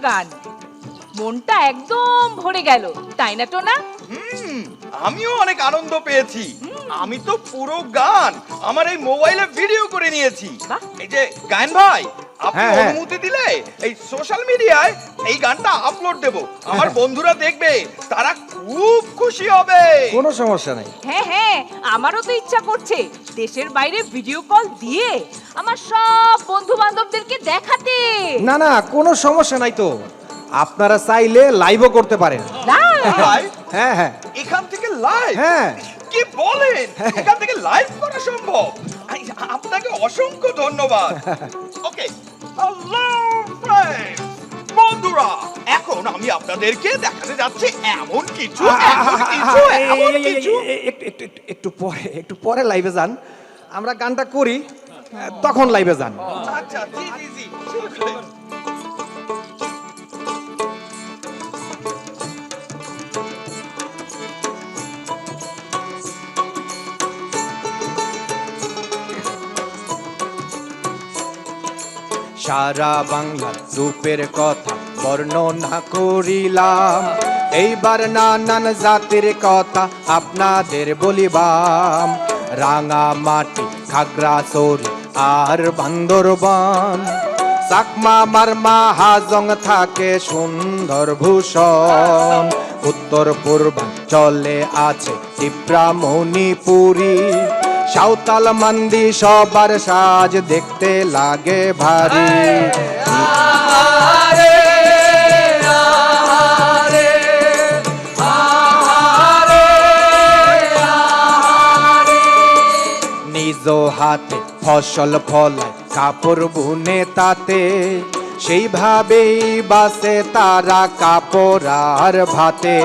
গান, মনটা একদম ভরে গেল, তাই না টোনা? আমিও অনেক আনন্দ পেয়েছি। আমি তো পুরো গান আমার এই মোবাইলে ভিডিও করে নিয়েছি। এই যে গায়ন ভাই, আপনি অনুমতি দিলে এই সোশ্যাল মিডিয়ায় এই গানটা আপলোড দেব, আমার বন্ধুরা দেখবে, তারা খুব খুশি হবে। কোনো সমস্যা নাই। হ্যাঁ হ্যাঁ, আমারও তো ইচ্ছা করছে দেশের বাইরে ভিডিও কল দিয়ে আমার সব বন্ধু বান্ধবদেরকে দেখাতে। না না, কোনো সমস্যা নাই তো, আপনারা চাইলে লাইভও করতে পারেন। লাইভ? হ্যাঁ হ্যাঁ, এখান থেকে লাইভ? হ্যাঁ। কি বলেন, এখান থেকে লাইভ করা সম্ভব? আপনাকে অসংখ্য ধন্যবাদ। ওকে, হ্যালো ফ্রেন্ডস, বন্ধুরা, এখন আমি আপনাদেরকে দেখাতে যাচ্ছি এমন কিছু একটু পরে লাইভে যান, আমরা গানটা করি তখন লাইভে যান। আচ্ছা, জি জি জি, শুরু করেন। সারা বাংলার রূপের কথা বর্ণনা করিলাম, এইবার নানান জাতির কথা আপনাদের বলিবাম। রাঙা মাটি, খাগড়াছড়ি আর বান্দরবান, চাকমা মারমা হাজং থাকে সুন্দর ভূষণ। উত্তর পূর্বাঞ্চলে আছে ত্রিপুরা মণিপুরী, সাঁওতাল মান্দি সবার সাজ দেখতে লাগে ভারী। নিজ হাতে ফসল ফলায়, কাপড় বুনে তাতে, সেইভাবেই বাসে তারা কাপড় আর ভাতে।